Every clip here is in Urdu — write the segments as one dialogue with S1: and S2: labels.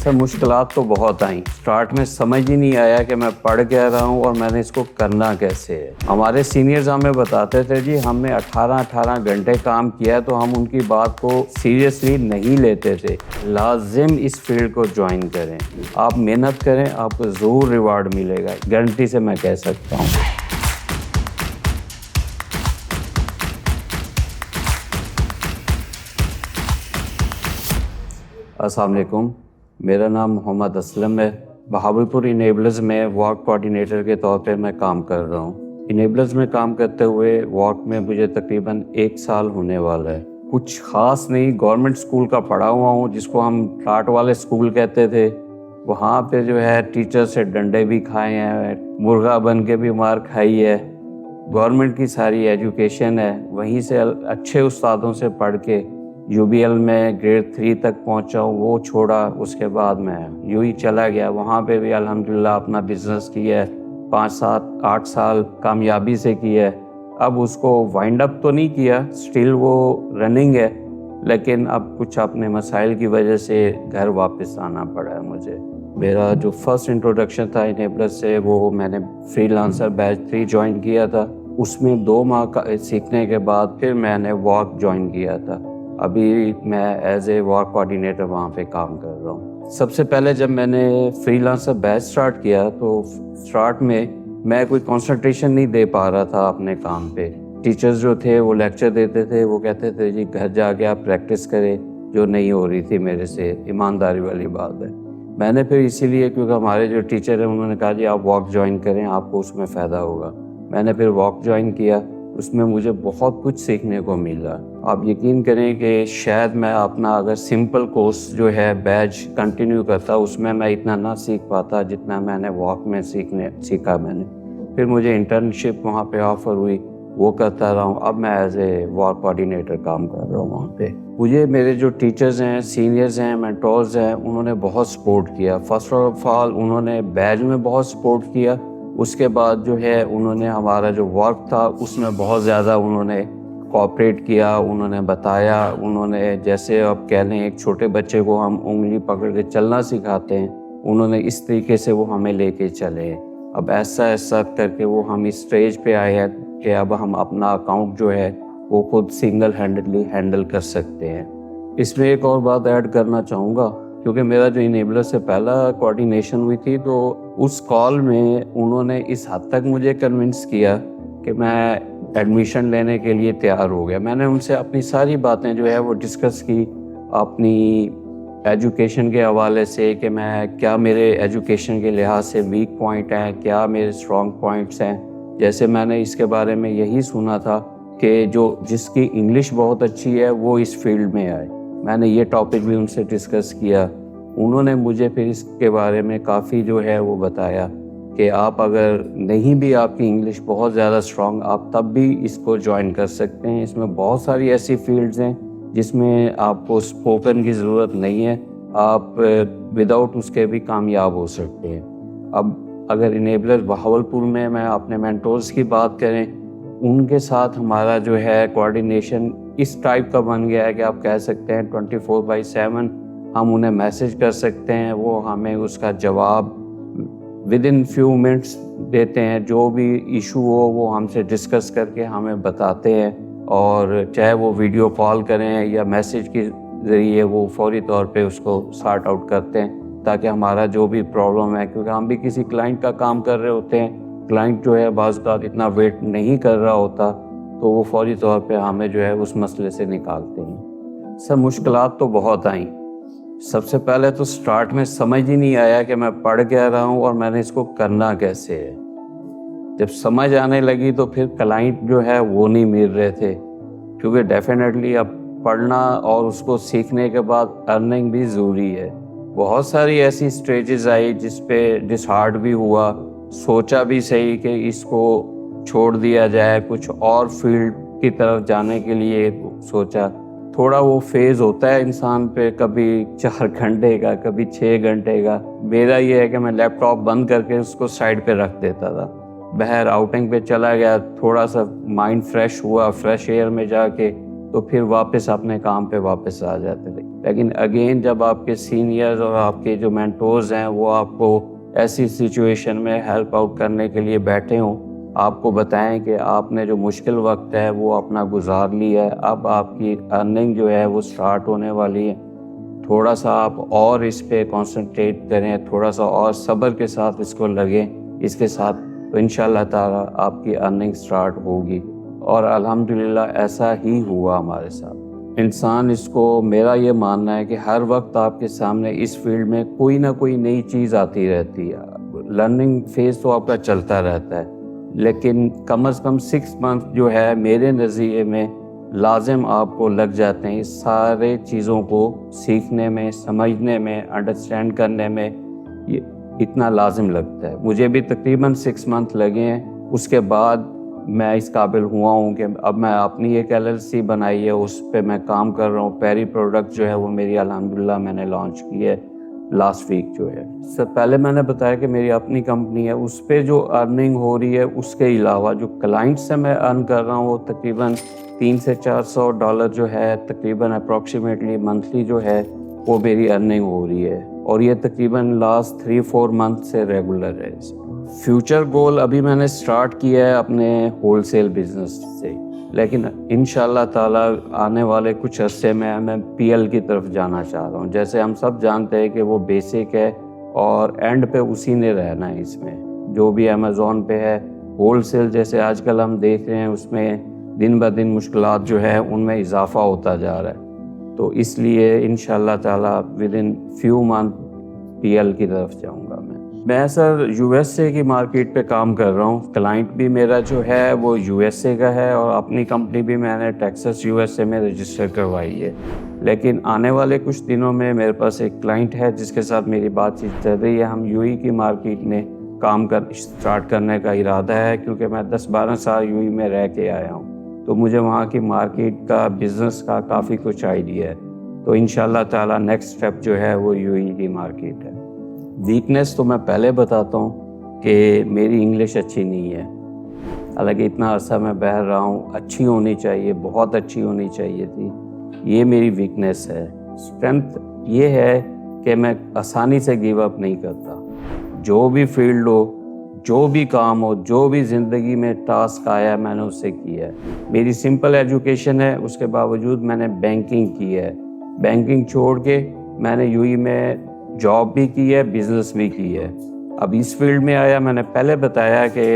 S1: سر مشکلات تو بہت آئیں. اسٹارٹ میں سمجھ ہی نہیں آیا کہ میں پڑھ کیا رہا ہوں اور میں نے اس کو کرنا کیسے ہے. ہمارے سینئرز ہمیں بتاتے تھے جی ہم نے 18 گھنٹے کام کیا تو ہم ان کی بات کو سیریسلی نہیں لیتے تھے. لازم اس فیلڈ کو جوائن کریں. آپ محنت کریں, آپ کو ضرور ریوارڈ ملے گا, گارنٹی سے میں کہہ سکتا ہوں. السلام علیکم, میرا نام محمد اسلم ہے. بہاولپور انیبلرز میں واک کوآرڈینیٹر کے طور پہ میں کام کر رہا ہوں. انیبلرز میں کام کرتے ہوئے واک میں مجھے تقریباً 1 سال ہونے والا ہے. کچھ خاص نہیں, گورنمنٹ اسکول کا پڑھا ہوا ہوں جس کو ہم ٹاٹ والے اسکول کہتے تھے. وہاں پہ جو ہے ٹیچر سے ڈنڈے بھی کھائے ہیں, مرغا بن کے بھی مار کھائی ہے. گورنمنٹ کی ساری ایجوکیشن ہے, وہیں سے اچھے استادوں سے پڑھ کے یو بی ایل میں گریڈ 3 تک پہنچا ہوں. وہ چھوڑا, اس کے بعد میں یوں ہی چلا گیا. وہاں پہ بھی الحمدللہ اپنا بزنس کیا ہے, 5-7-8 سال کامیابی سے کیا ہے. اب اس کو وائنڈ اپ تو نہیں کیا, سٹل وہ رننگ ہے, لیکن اب کچھ اپنے مسائل کی وجہ سے گھر واپس آنا پڑا ہے مجھے. میرا جو فرسٹ انٹروڈکشن تھا انیبلر سے, وہ میں نے فری لانسر بیچ 3 جوائن کیا تھا. اس میں 2 ماہ سیکھنے کے بعد پھر میں نے واک جوائن کیا تھا. ابھی میں ایز اے واک کوآرڈینیٹر وہاں پہ کام کر رہا ہوں. سب سے پہلے جب میں نے فری لانسر بیچ سٹارٹ کیا تو سٹارٹ میں کوئی کنسنٹریشن نہیں دے پا رہا تھا اپنے کام پہ. ٹیچرز جو تھے وہ لیکچر دیتے تھے, وہ کہتے تھے جی گھر جا کے آپ پریکٹس کریں, جو نہیں ہو رہی تھی میرے سے. ایمانداری والی بات ہے. میں نے پھر اسی لیے, کیونکہ ہمارے جو ٹیچر ہیں انہوں نے کہا جی آپ واک جوائن کریں, آپ کو اس میں فائدہ ہوگا. میں نے پھر واک جوائن کیا. اس میں مجھے بہت کچھ سیکھنے کو ملا. آپ یقین کریں کہ شاید میں اپنا اگر سمپل کورس جو ہے بیچ کنٹینیو کرتا, اس میں اتنا نہ سیکھ پاتا جتنا میں نے واک میں سیکھا میں نے. پھر مجھے انٹرنشپ وہاں پہ آفر ہوئی, وہ کرتا رہا ہوں. اب میں ایز اے واک کوآرڈینیٹر کام کر رہا ہوں وہاں پہ. مجھے میرے جو ٹیچرز ہیں, سینئرز ہیں, مینٹورز ہیں, انہوں نے بہت سپورٹ کیا. فرسٹ آف آل انہوں نے بیچ میں بہت سپورٹ کیا. اس کے بعد جو ہے انہوں نے ہمارا جو ورک تھا اس میں بہت زیادہ انہوں نے کوآپریٹ کیا. انہوں نے بتایا, انہوں نے جیسے اب کہہ لیں ایک چھوٹے بچے کو ہم انگلی پکڑ کے چلنا سکھاتے ہیں, انہوں نے اس طریقے سے وہ ہمیں لے کے چلے. اب ایسا کر کے وہ ہم اس اسٹیج پہ آئے ہیں کہ اب ہم اپنا اکاؤنٹ جو ہے وہ خود سنگل ہینڈلی ہینڈل کر سکتے ہیں. اس میں ایک اور بات ایڈ کرنا چاہوں گا, کیونکہ میرا جو انیبلر سے پہلا کوآرڈینیشن ہوئی تھی تو اس کال میں انہوں نے اس حد تک مجھے کنونس کیا کہ میں ایڈمیشن لینے کے لیے تیار ہو گیا. میں نے ان سے اپنی ساری باتیں جو ہے وہ ڈسکس کی, اپنی ایجوکیشن کے حوالے سے کہ میں کیا میرے ایجوکیشن کے لحاظ سے ویک پوائنٹ ہیں, کیا میرے اسٹرانگ پوائنٹس ہیں. جیسے میں نے اس کے بارے میں یہی سنا تھا کہ جس کی انگلش بہت اچھی ہے وہ اس فیلڈ میں آئے. میں نے یہ ٹاپک بھی ان سے ڈسکس کیا. انہوں نے مجھے پھر اس کے بارے میں کافی جو ہے وہ بتایا کہ آپ اگر نہیں بھی آپ کی انگلش بہت زیادہ اسٹرانگ, آپ تب بھی اس کو جوائن کر سکتے ہیں. اس میں بہت ساری ایسی فیلڈز ہیں جس میں آپ کو اسپوکن کی ضرورت نہیں ہے, آپ وداؤٹ اس کے بھی کامیاب ہو سکتے ہیں. اب اگر انیبلر بہاولپور میں اپنے مینٹورز کی بات کریں, ان کے ساتھ ہمارا جو ہے کوآرڈینیشن اس ٹائپ کا بن گیا ہے کہ آپ کہہ سکتے ہیں 24/7 ہم انہیں میسج کر سکتے ہیں, وہ ہمیں اس کا جواب ودن فیو منٹس دیتے ہیں. جو بھی ایشو ہو وہ ہم سے ڈسکس کر کے ہمیں بتاتے ہیں, اور چاہے وہ ویڈیو کال کریں یا میسج کے ذریعے وہ فوری طور پہ اس کو سارٹ آؤٹ کرتے ہیں, تاکہ ہمارا جو بھی پرابلم ہے, کیونکہ ہم بھی کسی کلائنٹ کا کام کر رہے ہوتے ہیں, کلائنٹ جو ہے بعض اوقات اتنا ویٹ نہیں کر رہا ہوتا, تو وہ فوری طور پہ ہمیں جو ہے اس مسئلے سے نکالتے ہیں. سر مشکلات تو بہت آئیں. سب سے پہلے تو سٹارٹ میں سمجھ ہی نہیں آیا کہ میں پڑھ کیا رہا ہوں اور میں نے اس کو کرنا کیسے ہے. جب سمجھ آنے لگی تو پھر کلائنٹ جو ہے وہ نہیں مل رہے تھے, کیونکہ ڈیفینیٹلی اب پڑھنا اور اس کو سیکھنے کے بعد ارننگ بھی ضروری ہے. بہت ساری ایسی اسٹیجز آئی جس پہ ڈسہارڈ بھی ہوا, سوچا بھی صحیح کہ اس کو چھوڑ دیا جائے, کچھ اور فیلڈ کی طرف جانے کے لیے سوچا. تھوڑا وہ فیز ہوتا ہے انسان پہ, کبھی 4 گھنٹے کا, کبھی 6 گھنٹے کا. میرا یہ ہے کہ میں لیپ ٹاپ بند کر کے اس کو سائڈ پہ رکھ دیتا تھا, باہر آؤٹنگ پہ چلا گیا, تھوڑا سا مائنڈ فریش ہوا, فریش ایئر میں جا کے, تو پھر واپس اپنے کام پہ واپس آ جاتے تھے. لیکن اگین جب آپ کے سینئرز اور آپ کے جو مینٹورز ہیں وہ آپ کو ایسی سچویشن میں ہیلپ آؤٹ کرنے کے لیے بیٹھے ہوں، آپ کو بتائیں کہ آپ نے جو مشکل وقت ہے وہ اپنا گزار لیا ہے، اب آپ کی ارننگ جو ہے وہ سٹارٹ ہونے والی ہے، تھوڑا سا آپ اور اس پہ کانسنٹریٹ کریں، تھوڑا سا اور صبر کے ساتھ اس کو لگیں اس کے ساتھ، تو انشاءاللہ تعالیٰ آپ کی ارننگ سٹارٹ ہوگی۔ اور الحمدللہ ایسا ہی ہوا ہمارے ساتھ۔ انسان اس کو، میرا یہ ماننا ہے کہ ہر وقت آپ کے سامنے اس فیلڈ میں کوئی نہ کوئی نئی چیز آتی رہتی ہے، لرننگ فیز تو آپ کا چلتا رہتا ہے، لیکن کم از کم 6 منتھ جو ہے میرے نظریے میں لازم آپ کو لگ جاتے ہیں اس سارے چیزوں کو سیکھنے میں، سمجھنے میں، انڈرسٹینڈ کرنے میں، یہ اتنا لازم لگتا ہے۔ مجھے بھی تقریباً 6 منتھ لگے ہیں، اس کے بعد میں اس قابل ہوا ہوں کہ اب میں اپنی ایک LLC بنائی ہے، اس پہ میں کام کر رہا ہوں۔ پیری پروڈکٹ جو ہے وہ میری الحمدللہ میں نے لانچ کی ہے لاسٹ ویک جو ہے۔ اس سے پہلے میں نے بتایا کہ میری اپنی کمپنی ہے، اس پہ جو ارننگ ہو رہی ہے اس کے علاوہ جو کلائنٹ سے میں ارن کر رہا ہوں وہ تقریباً $300 سے $400 جو ہے تقریباً اپروکسیمیٹلی منتھلی جو ہے وہ میری ارننگ ہو رہی ہے، اور یہ تقریباً لاسٹ 3-4 منتھ سے ریگولر ہے۔ فیوچر گول ابھی میں نے سٹارٹ کیا ہے اپنے ہول سیل بزنس سے، لیکن انشاءاللہ تعالیٰ آنے والے کچھ عرصے میں PL کی طرف جانا چاہ رہا ہوں۔ جیسے ہم سب جانتے ہیں کہ وہ بیسک ہے اور اینڈ پہ اسی نے رہنا ہے، اس میں جو بھی امیزون پہ ہے ہول سیل جیسے آج کل ہم دیکھ رہے ہیں اس میں دن بدن مشکلات جو ہے ان میں اضافہ ہوتا جا رہا ہے، تو اس لیے انشاءاللہ تعالیٰ ودن فیو منتھ PL کی طرف جاؤں گا۔ میں سر USA کی مارکیٹ پہ کام کر رہا ہوں، کلائنٹ بھی میرا جو ہے وہ USA کا ہے، اور اپنی کمپنی بھی میں نے ٹیکساس USA میں رجسٹر کروائی ہے، لیکن آنے والے کچھ دنوں میں میرے پاس ایک کلائنٹ ہے جس کے ساتھ میری بات چیت چل رہی ہے۔ ہم UAE کی مارکیٹ میں کام اسٹارٹ کرنے کا ارادہ ہے، کیونکہ میں 10-12 سال UAE میں رہ کے آیا ہوں، تو مجھے وہاں کی مارکیٹ کا، بزنس کا کافی کچھ آئیڈیا ہے، تو انشاءاللہ تعالیٰ نیکسٹ اسٹیپ جو ہے وہ UAE کی مارکیٹ ہے۔ ویکنیس تو میں پہلے بتاتا ہوں کہ میری انگلش اچھی نہیں ہے، حالانکہ اتنا عرصہ میں بہر رہا ہوں، اچھی ہونی چاہیے، بہت اچھی ہونی چاہیے تھی، یہ میری ویکنیس ہے۔ اسٹرینتھ یہ ہے کہ میں آسانی سے گیو اپ نہیں کرتا، جو بھی فیلڈ ہو، جو بھی کام ہو، جو بھی زندگی میں ٹاسک آیا میں نے اس سے کیا ہے۔ میری سمپل ایجوکیشن ہے، اس کے باوجود میں نے بینکنگ کی ہے، بینکنگ چھوڑ کے میں نے UAE میں جاب بھی کی ہے، بزنس بھی کی ہے۔ اب اس فیلڈ میں آیا، میں نے پہلے بتایا کہ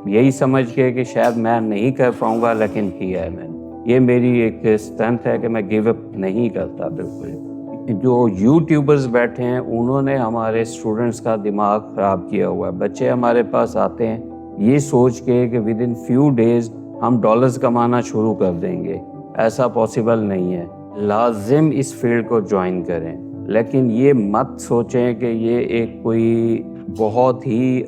S1: یہی سمجھ کے کہ شاید میں نہیں کر پاؤں گا، لیکن کیا ہے میں نے۔ یہ میری ایک اسٹرینتھ ہے کہ میں گیو اپ نہیں کرتا بالکل۔ جو یوٹیوبرز بیٹھے ہیں انہوں نے ہمارے اسٹوڈنٹس کا دماغ خراب کیا ہوا ہے۔ بچے ہمارے پاس آتے ہیں یہ سوچ کے کہ ودن فیو ڈیز ہم ڈالرز کمانا شروع کر دیں گے، ایسا پاسبل نہیں ہے۔ لازم اس فیلڈ کو جوائن کریں، لیکن یہ مت سوچیں کہ یہ ایک کوئی بہت ہی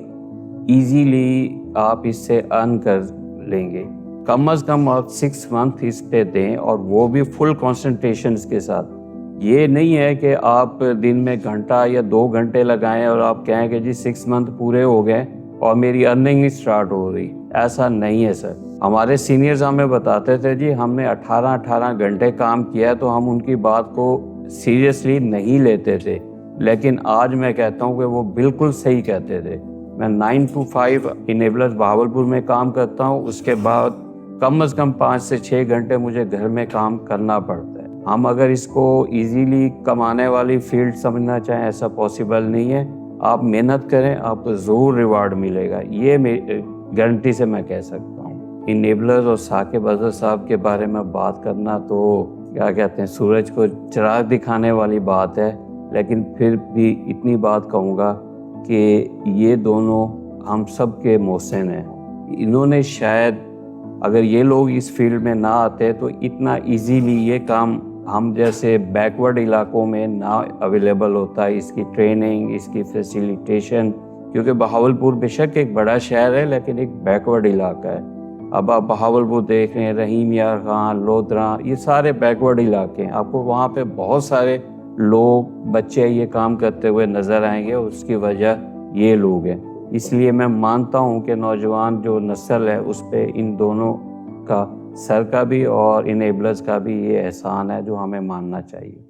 S1: ایزیلی آپ اس سے ارن کر لیں گے۔ کم از کم آپ 6 منتھ اس پہ دیں، اور وہ بھی فل کانسنٹریشنز کے ساتھ۔ یہ نہیں ہے کہ آپ دن میں گھنٹہ یا 2 گھنٹے لگائیں اور آپ کہیں کہ جی 6 منتھ پورے ہو گئے اور میری ارننگ نہیں سٹارٹ ہو رہی، ایسا نہیں ہے سر۔ ہمارے سینئرز ہمیں بتاتے تھے جی ہم نے 18 گھنٹے کام کیا ہے، تو ہم ان کی بات کو سیریسلی نہیں لیتے تھے، لیکن آج میں کہتا ہوں کہ وہ بالکل صحیح کہتے تھے۔ میں 9 to 5 انیبلرز بہاولپور میں کام کرتا ہوں، اس کے بعد کم از کم 5 سے 6 گھنٹے مجھے گھر میں کام کرنا پڑتا ہے۔ ہم اگر اس کو ایزیلی کمانے والی فیلڈ سمجھنا چاہیں، ایسا پاسبل نہیں ہے۔ آپ محنت کریں، آپ کو ضرور ریوارڈ ملے گا، یہ گارنٹی سے میں کہہ سکتا ہوں۔ انیبلرز اور ثاقب اظہر صاحب کے بارے میں بات کرنا تو کیا کہتے ہیں، سورج کو چراغ دکھانے والی بات ہے، لیکن پھر بھی اتنی بات کہوں گا کہ یہ دونوں ہم سب کے محسن ہیں۔ انہوں نے شاید اگر یہ لوگ اس فیلڈ میں نہ آتے تو اتنا ایزیلی یہ کام ہم جیسے بیکورڈ علاقوں میں نہ اویلیبل ہوتا ہے، اس کی ٹریننگ، اس کی فیسیلیٹیشن، کیونکہ بہاولپور بے شک ایک بڑا شہر ہے لیکن ایک بیکورڈ علاقہ ہے۔ اب آپ بہاولپور دیکھ رہے ہیں، رحیم یار خان، لودھراں، یہ سارے بیکورڈ علاقے ہیں، آپ کو وہاں پہ بہت سارے لوگ، بچے یہ کام کرتے ہوئے نظر آئیں گے، اور اس کی وجہ یہ لوگ ہیں۔ اس لیے میں مانتا ہوں کہ نوجوان جو نسل ہے اس پہ ان دونوں کا، سر کا بھی اور انیبلرز کا بھی یہ احسان ہے جو ہمیں ماننا چاہیے۔